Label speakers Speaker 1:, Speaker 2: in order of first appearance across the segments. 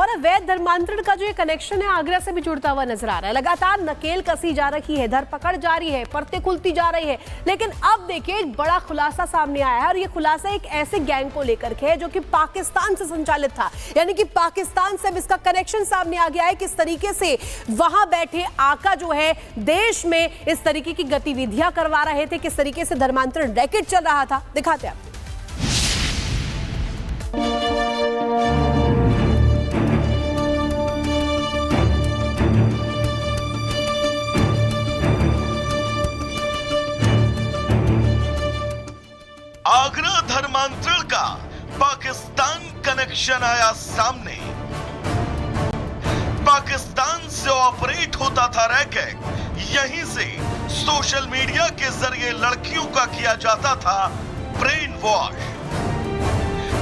Speaker 1: और अवैध धर्मांतरण का जो ये कनेक्शन है आगरा से भी जुड़ता हुआ नजर आ रहा है। लगातार नकेल कसी जा रही है, धरपकड़ जारी है, परतें खुलती जा रही है, लेकिन अब देखिए एक बड़ा खुलासा सामने आया है और ये खुलासा एक ऐसे गैंग को लेकर के है जो कि पाकिस्तान से संचालित था। यानी कि पाकिस्तान से अब इसका कनेक्शन सामने आ गया है। किस तरीके से वहां बैठे आका जो है देश में इस तरीके की गतिविधियां करवा रहे थे, किस तरीके से धर्मांतरण रैकेट चल रहा था, दिखाते हैं।
Speaker 2: आगरा धर्मांतरण का पाकिस्तान कनेक्शन आया सामने। पाकिस्तान से ऑपरेट होता था रैकेट, यहीं से सोशल मीडिया के जरिए लड़कियों का किया जाता था ब्रेन वॉश।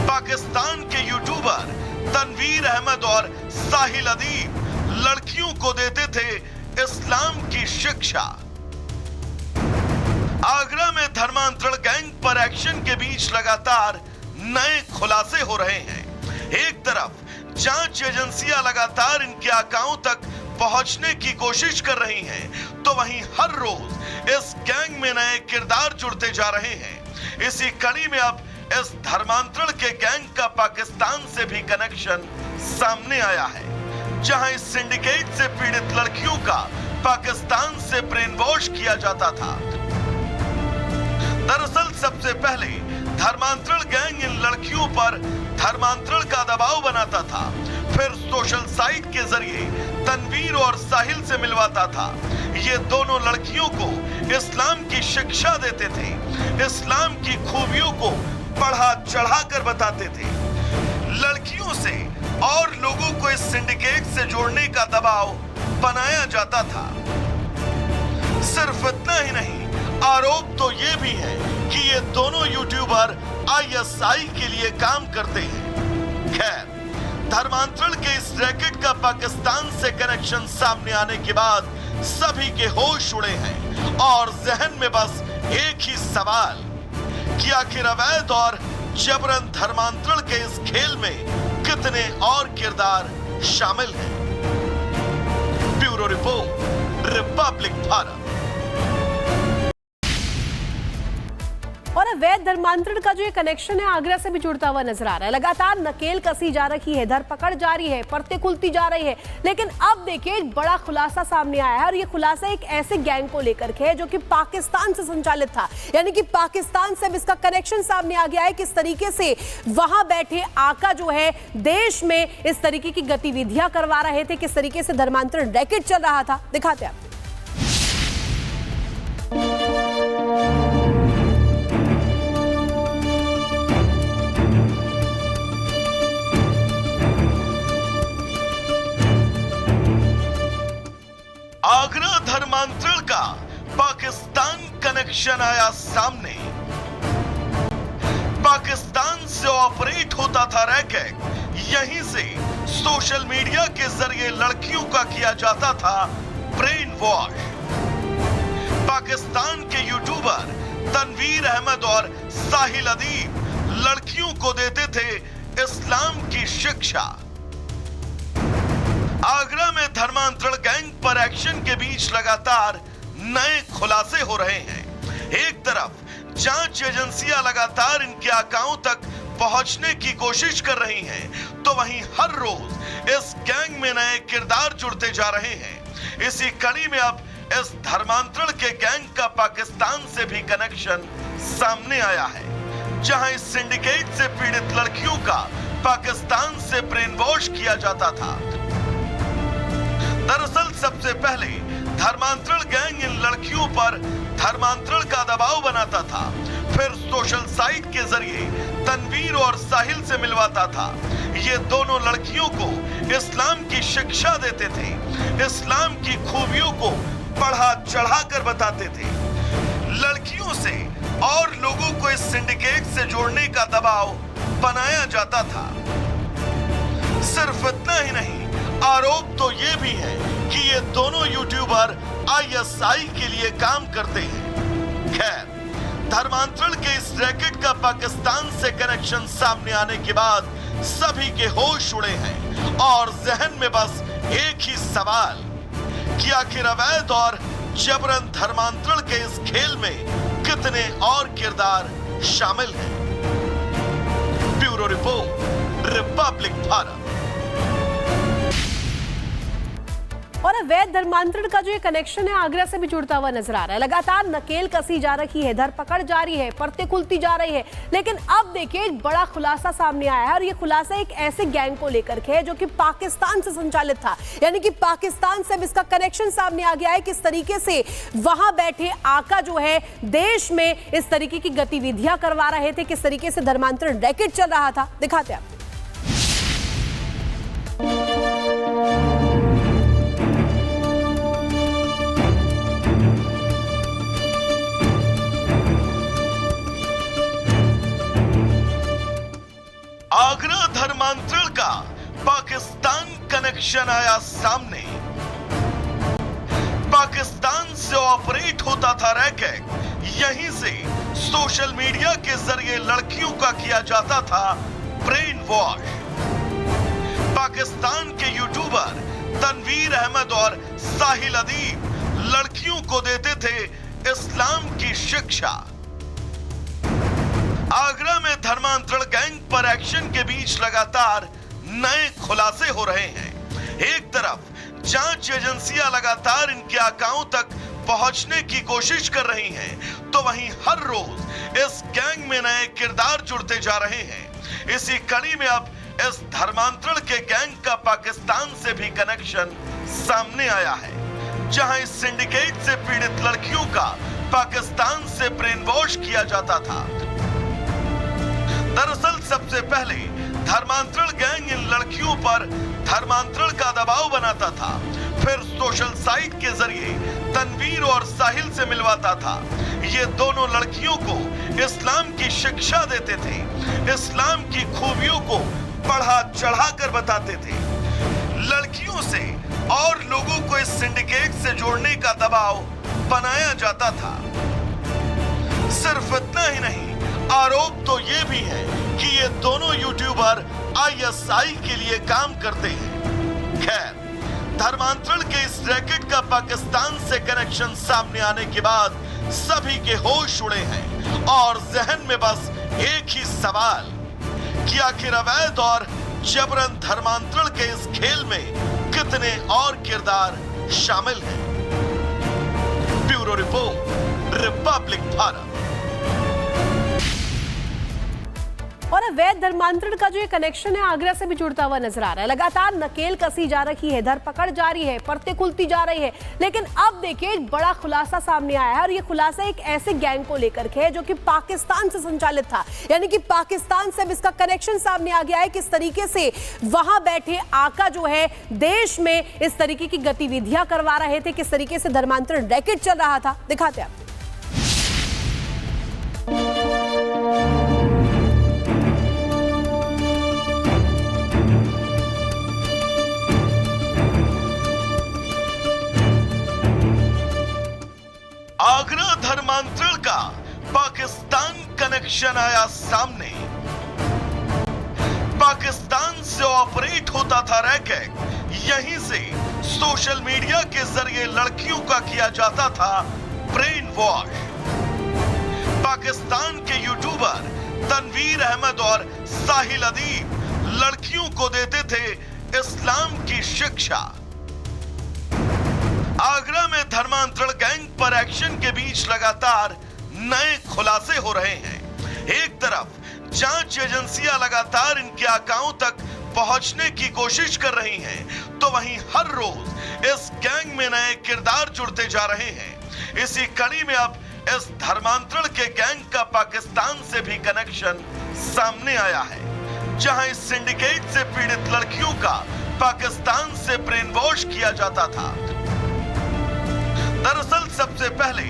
Speaker 2: पाकिस्तान के यूट्यूबर तनवीर अहमद और साहिल अदीब लड़कियों को देते थे इस्लाम की शिक्षा। आगरा में धर्मांतरण गैंग पर एक्शन के बीच लगातार नए खुलासे हो रहे हैं। एक तरफ जांच एजेंसियां लगातार इनके आकाओं तक पहुंचने की कोशिश कर रही हैं, तो वहीं हर रोज इस गैंग में नए किरदार जुड़ते जा रहे हैं। इसी कड़ी में अब इस धर्मांतरण के गैंग का पाकिस्तान से भी कनेक्शन सामने आया है, जहां इस सिंडिकेट से पीड़ित लड़कियों का पाकिस्तान से ब्रेन वॉश किया जाता था। दरअसल सबसे पहले धर्मांतरण गैंग इन लड़कियों पर धर्मांतरण का दबाव बनाता था, फिर सोशल साइट के जरिए तनवीर और साहिल से मिलवाता था। ये दोनों लड़कियों को इस्लाम की शिक्षा देते थे, इस्लाम की खूबियों को बढ़ा चढ़ा कर बताते थे। लड़कियों से और लोगों को इस सिंडिकेट से जोड़ने का दबाव बनाया जाता था। सिर्फ इतना ही नहीं, आरोप तो ये भी है कि ये दोनों यूट्यूबर आईएसआई के लिए काम करते हैं। खैर, धर्मांतरण के इस रैकेट का पाकिस्तान से कनेक्शन सामने आने के बाद सभी के होश उड़े हैं और जहन में बस एक ही सवाल कि आखिर अवैध और जबरन धर्मांतरण के इस खेल में कितने और किरदार शामिल हैं। Bureau report, Republic Bharat.
Speaker 1: और अवैध धर्मांतरण का जो ये कनेक्शन है आगरा से भी जुड़ता हुआ नजर आ रहा है। लगातार नकेल कसी जा रही है, धरपकड़ जारी है, परतें खुलती जा रही है, लेकिन अब देखिए एक बड़ा खुलासा सामने आया है और ये खुलासा एक ऐसे गैंग को लेकर के है जो कि पाकिस्तान से संचालित था। यानी कि पाकिस्तान से अब इसका कनेक्शन सामने आ गया है। किस तरीके से वहां बैठे आका जो है देश में इस तरीके की गतिविधियां करवा रहे थे, किस तरीके से धर्मांतरण रैकेट चल रहा था, दिखाते हैं।
Speaker 2: आगरा धर्मांतरण का पाकिस्तान कनेक्शन आया सामने। पाकिस्तान से ऑपरेट होता था रैकेट, यहीं से सोशल मीडिया के जरिए लड़कियों का किया जाता था ब्रेन वॉश। पाकिस्तान के यूट्यूबर तनवीर अहमद और साहिल अदीब लड़कियों को देते थे इस्लाम की शिक्षा। आगरा में धर्मांतरण गैंग पर एक्शन के बीच लगातार नए खुलासे हो रहे हैं। एक तरफ जांच एजेंसियां लगातार इनके आकाओं तक पहुंचने की कोशिश कर रही हैं, तो वहीं हर रोज इस गैंग में नए किरदार जुड़ते जा रहे हैं। इसी कड़ी में अब इस धर्मांतरण के गैंग का पाकिस्तान से भी कनेक्शन सामने आया है, जहां इस सिंडिकेट से पीड़ित लड़कियों का पाकिस्तान से ब्रेन वॉश किया जाता था। दरअसल सबसे पहले धर्मांतरण गैंग इन लड़कियों पर धर्मांतरण का दबाव बनाता था, फिर सोशल साइट के जरिए तनवीर और साहिल से मिलवाता था। ये दोनों लड़कियों को इस्लाम की शिक्षा देते थे, इस्लाम की खूबियों को बढ़ा चढ़ा कर बताते थे। लड़कियों से और लोगों को इस सिंडिकेट से जोड़ने का दबाव बनाया जाता था। सिर्फ इतना ही नहीं, आरोप तो ये भी है कि ये दोनों यूट्यूबर आईएसआई के लिए काम करते हैं। खैर, धर्मांतरण के इस रैकेट का पाकिस्तान से कनेक्शन सामने आने के बाद सभी के होश उड़े हैं और जहन में बस एक ही सवाल कि आखिर अवैध और जबरन धर्मांतरण के इस खेल में कितने और किरदार शामिल हैं। Bureau report, Republic Bharat.
Speaker 1: और अवैध धर्मांतरण का जो ये कनेक्शन है आगरा से भी जुड़ता हुआ नजर आ रहा है। लगातार नकेल कसी जा रही है, धरपकड़ जारी है, परतें खुलती जा रही है, लेकिन अब देखिए एक बड़ा खुलासा सामने आया है और ये खुलासा एक ऐसे गैंग को लेकर के है जो कि पाकिस्तान से संचालित था। यानी कि पाकिस्तान से अब इसका कनेक्शन सामने आ गया है। किस तरीके से वहां बैठे आका जो है देश में इस तरीके की गतिविधियां करवा रहे थे, किस तरीके से धर्मांतरण रैकेट चल रहा था, दिखाते हैं आपको।
Speaker 2: आगरा धर्मांतरण का पाकिस्तान कनेक्शन आया सामने। पाकिस्तान से ऑपरेट होता था रैकेट, यहीं से सोशल मीडिया के जरिए लड़कियों का किया जाता था ब्रेन वॉश। पाकिस्तान के यूट्यूबर तनवीर अहमद और साहिल अदीब लड़कियों को देते थे इस्लाम की शिक्षा। आगरा में धर्मांतरण गैंग पर एक्शन के बीच लगातार नए खुलासे हो रहे हैं। एक तरफ जांच एजेंसियां लगातार इनके आकाओं तक पहुंचने की कोशिश कर रही हैं, तो वहीं हर रोज इस गैंग में नए किरदार जुड़ते जा रहे हैं। इसी कड़ी में अब इस धर्मांतरण के गैंग का पाकिस्तान से भी कनेक्शन सामने आया है, जहां इस सिंडिकेट से पीड़ित लड़कियों का पाकिस्तान से ब्रेन वॉश किया जाता था। दरअसल सबसे पहले धर्मांतरण गैंग इन लड़कियों पर धर्मांतरण का दबाव बनाता था, फिर सोशल साइट के जरिए तनवीर और साहिल से मिलवाता था। ये दोनों लड़कियों को इस्लाम की शिक्षा देते थे, इस्लाम की खूबियों को बढ़ा चढ़ा कर बताते थे। लड़कियों से और लोगों को इस सिंडिकेट से जोड़ने का दबाव बनाया जाता था। सिर्फ इतना ही नहीं, आरोप तो ये भी है कि ये दोनों यूट्यूबर आईएसआई के लिए काम करते हैं। खैर, धर्मांतरण के इस रैकेट का पाकिस्तान से कनेक्शन सामने आने के बाद सभी के होश उड़े हैं और जहन में बस एक ही सवाल कि आखिर अवैध और जबरन धर्मांतरण के इस खेल में कितने और किरदार शामिल हैं। Bureau report, Republic Bharat.
Speaker 1: और अवैध धर्मांतरण का जो ये कनेक्शन है आगरा से भी जुड़ता हुआ नजर आ रहा है। लगातार नकेल कसी जा रही है, धरपकड़ जारी है, परतें खुलती जा रही है, लेकिन अब देखिए एक बड़ा खुलासा सामने आया है और ये खुलासा एक ऐसे गैंग को लेकर के है जो कि पाकिस्तान से संचालित था। यानी कि पाकिस्तान से अब इसका कनेक्शन सामने आ गया है। किस तरीके से वहां बैठे आका जो है देश में इस तरीके की गतिविधियां करवा रहे थे, किस तरीके से धर्मांतरण रैकेट चल रहा था, दिखाते हैं आपको।
Speaker 2: आगरा धर्मांतरण का पाकिस्तान कनेक्शन आया सामने। पाकिस्तान से ऑपरेट होता था रैकेट, यहीं से सोशल मीडिया के जरिए लड़कियों का किया जाता था ब्रेन वॉश। पाकिस्तान के यूट्यूबर तनवीर अहमद और साहिल अदीब लड़कियों को देते थे इस्लाम की शिक्षा। आगरा में धर्मांतरण गैंग पर एक्शन के बीच लगातार नए खुलासे हो रहे हैं। एक तरफ जांच एजेंसियां लगातार इनके आकाओं तक पहुंचने की कोशिश कर रही हैं, तो वहीं हर रोज इस गैंग में नए किरदार जुड़ते जा रहे हैं। इसी कड़ी में अब इस धर्मांतरण के गैंग का पाकिस्तान से भी कनेक्शन सामने आया है, जहां इस सिंडिकेट से पीड़ित लड़कियों का पाकिस्तान से ब्रेन वॉश किया जाता था। दरअसल सबसे पहले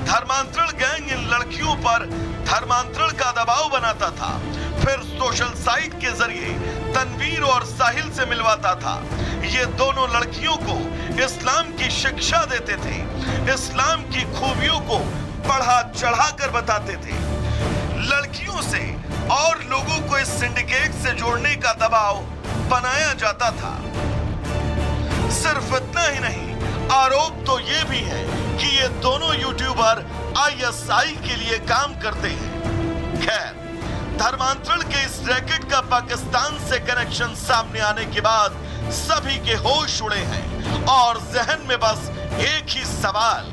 Speaker 2: धर्मांतरण गैंग इन लड़कियों पर धर्मांतरण का दबाव बनाता था, फिर सोशल साइट के जरिए तनवीर और साहिल से मिलवाता था। ये दोनों लड़कियों को इस्लाम की शिक्षा देते थे, इस्लाम की खूबियों को बढ़ा चढ़ा कर बताते थे। लड़कियों से और लोगों को इस सिंडिकेट से जोड़ने का दबाव बनाया जाता था। सिर्फ इतना ही नहीं, आरोप तो ये भी है कि ये दोनों यूट्यूबर आईएसआई के लिए काम करते हैं। खैर, धर्मांतरण के इस रैकेट का पाकिस्तान से कनेक्शन सामने आने के बाद सभी के होश उड़े हैं और जहन में बस एक ही सवाल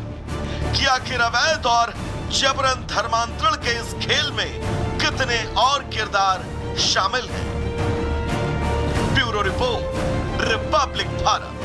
Speaker 2: कि आखिर अवैध और जबरन धर्मांतरण के इस खेल में कितने और किरदार शामिल हैं। Bureau report, Republic Bharat.